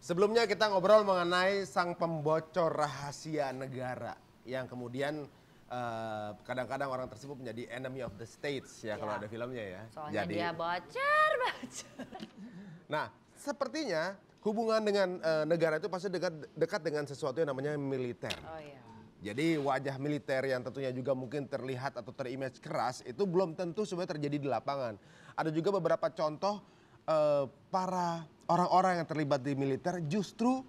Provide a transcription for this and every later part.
Sebelumnya kita ngobrol mengenai sang pembocor rahasia negara yang kemudian kadang-kadang orang tersebut menjadi enemy of the states ya, kalau ada filmnya ya. Soalnya dia bocor. Nah, sepertinya hubungan dengan negara itu pasti dekat dengan sesuatu yang namanya militer. Oh iya. Jadi wajah militer yang tentunya juga mungkin terlihat atau terimage keras itu belum tentu sebenarnya terjadi di lapangan. Ada juga beberapa contoh para orang-orang yang terlibat di militer justru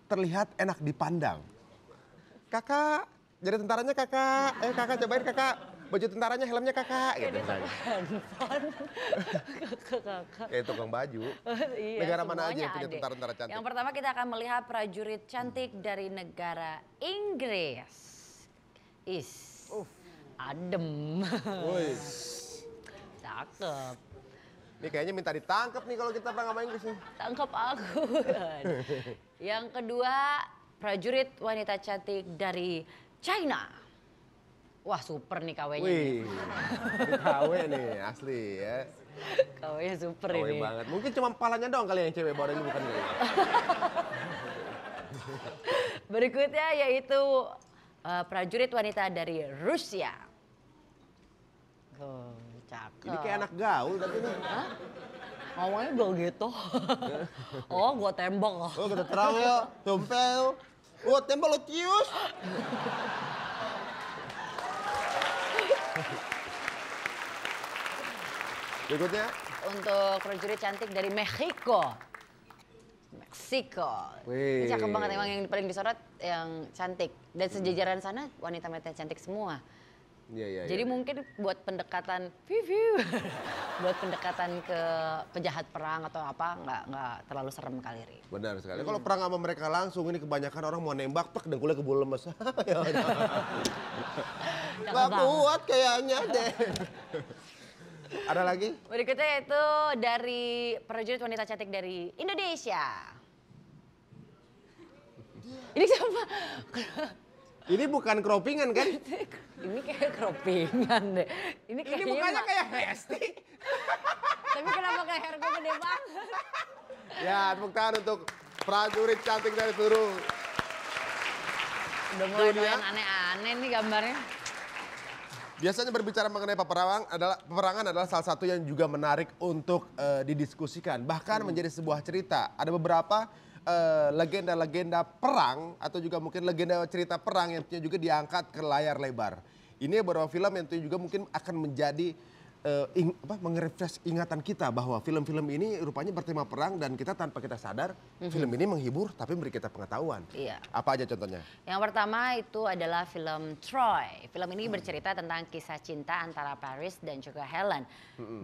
terlihat enak dipandang. Kakak, jadi tentaranya kakak. Kakak cobain kakak. Baju tentaranya, helmnya kakak. Gitu misalnya. Kayak tukang baju. Iya, negara mana aja yang punya ada. tentara-tentara cantik? Yang pertama kita akan melihat prajurit cantik dari negara Inggris. Adem. Cakep. Ini kayaknya minta ditangkap nih kalau kita perang sama Inggris nih. Tangkap aku. Yang kedua, prajurit wanita cantik dari China. Wah, super nih KW-nya. Wih, ini KW nih asli ya. KW-nya super KW ini. banget. Mungkin cuma kepalanya doang kali yang cewek, badannya bukan gitu. Berikutnya yaitu prajurit wanita dari Rusia. Oh, cakep. Ini kayak anak gaul tapi nih. Hah? Ngomongnya gak gitu. Oh, gua tembak. Oh, kita terang ya, tumpel. Oh, tembak lo cius. Berikutnya. Untuk prajurit cantik dari Meksiko. Wih. Ini cakep banget, emang yang paling disorot yang cantik. Dan sejajaran sana wanita-wanita cantik semua. Iya. Jadi mungkin buat pendekatan, buat pendekatan ke penjahat perang atau apa, nggak terlalu serem kali, Ri. Benar sekali. Kalau perang sama mereka langsung, ini kebanyakan orang mau nembak, tek dengkulnya kebul lemes. Gak kuat kayaknya deh. Ada lagi? Berikutnya yaitu dari prajurit wanita cantik dari Indonesia. Ini siapa? Ini bukan croppingan kan? Ini kayak keropingan deh. Ini mukanya kayak Hesti. Tapi kenapa kayak hair gue gede banget? Ya, tepuk tangan untuk prajurit cantik dari seluruh Udah mulai doyan aneh-aneh nih gambarnya. Biasanya berbicara mengenai peperangan adalah salah satu yang juga menarik untuk didiskusikan. Bahkan menjadi sebuah cerita. Ada beberapa legenda-legenda perang atau juga mungkin legenda cerita perang yang juga diangkat ke layar lebar. Ini beberapa film yang juga mungkin akan menjadi mengerefresh ingatan kita bahwa film-film ini rupanya bertema perang dan kita tanpa kita sadar film ini menghibur tapi memberi kita pengetahuan. Iya. Apa aja contohnya? Yang pertama itu adalah film Troy. Film ini bercerita tentang kisah cinta antara Paris dan juga Helen.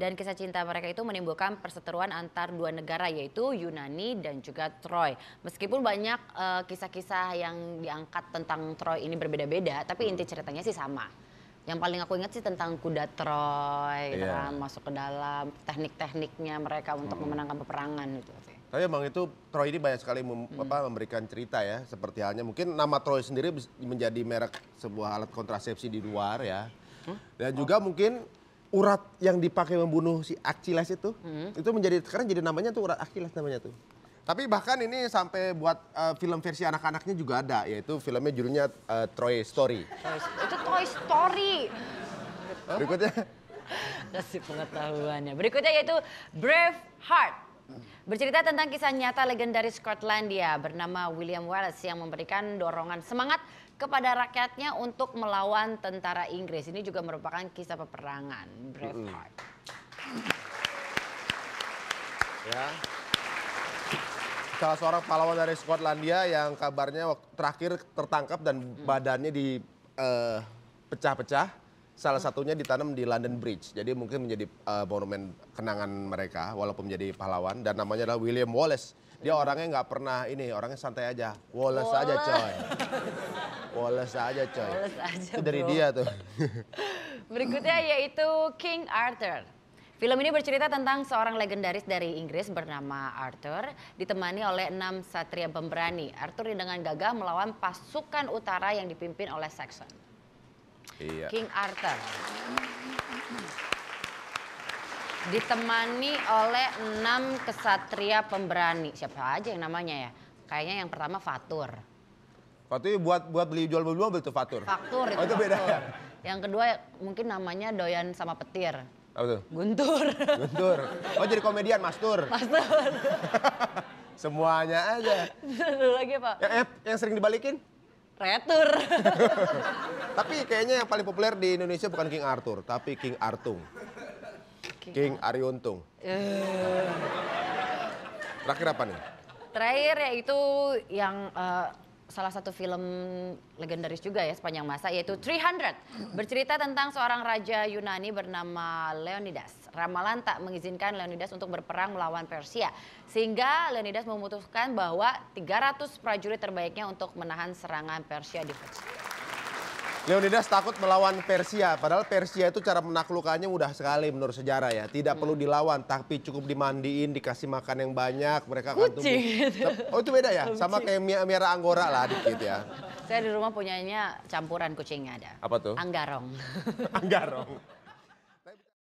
Dan kisah cinta mereka itu menimbulkan perseteruan antar dua negara yaitu Yunani dan juga Troy. Meskipun banyak kisah-kisah yang diangkat tentang Troy ini berbeda-beda, tapi inti ceritanya sih sama. Yang paling aku ingat sih tentang kuda Troy, gitu kan, masuk ke dalam teknik-tekniknya mereka untuk memenangkan peperangan gitu. Tapi emang itu Troy ini banyak sekali memberikan cerita ya, seperti halnya mungkin nama Troy sendiri menjadi merek sebuah alat kontrasepsi di luar ya. Dan juga mungkin urat yang dipakai membunuh si Achilles itu menjadi sekarang jadi namanya tuh urat Achilles namanya tuh. Tapi bahkan ini sampai buat film versi anak-anaknya juga ada, yaitu filmnya judulnya Troy Story. Itu Toy Story. Berikutnya. Kasih pengetahuannya. Berikutnya yaitu Braveheart. Bercerita tentang kisah nyata legendaris Skotlandia bernama William Wallace yang memberikan dorongan semangat kepada rakyatnya untuk melawan tentara Inggris. Ini juga merupakan kisah peperangan. Braveheart. Ya. Salah seorang pahlawan dari Skotlandia yang kabarnya waktu terakhir tertangkap dan badannya dipecah-pecah. Salah satunya ditanam di London Bridge. Jadi mungkin menjadi monumen kenangan mereka walaupun menjadi pahlawan. Dan namanya adalah William Wallace. Dia orangnya nggak pernah orangnya santai aja. Wallace aja coy. Wallace aja coy. Wallace aja, itu dari bro. dia tuh. Berikutnya yaitu King Arthur. Film ini bercerita tentang seorang legendaris dari Inggris bernama Arthur, ditemani oleh 6 satria pemberani. Arthur dengan gagah melawan pasukan utara yang dipimpin oleh Saxon. Iya. King Arthur. Ditemani oleh 6 kesatria pemberani. Siapa aja yang namanya ya? Kayaknya yang pertama Fatur. Fatur buat beli jual mobil tuh Fatur. Faktur Oh, itu beda ya? Yang kedua mungkin namanya doyan sama petir. Apa tuh? Guntur. Guntur. Oh jadi komedian Mas Tur. Pastur. Semuanya aja. Satu lagi Pak. Yang sering dibalikin? Retur. Tapi kayaknya yang paling populer di Indonesia bukan King Arthur, tapi King Artung. King Ariuntung. Terakhir apa nih? Terakhir yaitu yang salah satu film legendaris juga ya sepanjang masa yaitu 300. Bercerita tentang seorang raja Yunani bernama Leonidas. Ramalan tak mengizinkan Leonidas untuk berperang melawan Persia. Sehingga Leonidas memutuskan bahwa 300 prajurit terbaiknya untuk menahan serangan Persia di Persia. Leonidas takut melawan Persia, padahal Persia itu cara menaklukkannya mudah sekali menurut sejarah ya. Tidak perlu dilawan, tapi cukup dimandiin, dikasih makan yang banyak, mereka akan tumbuh. Oh itu beda ya? Sama kayak miara Anggora lah dikit ya. Saya di rumah punyanya campuran kucingnya ada. Apa tuh? Anggarong. Anggarong.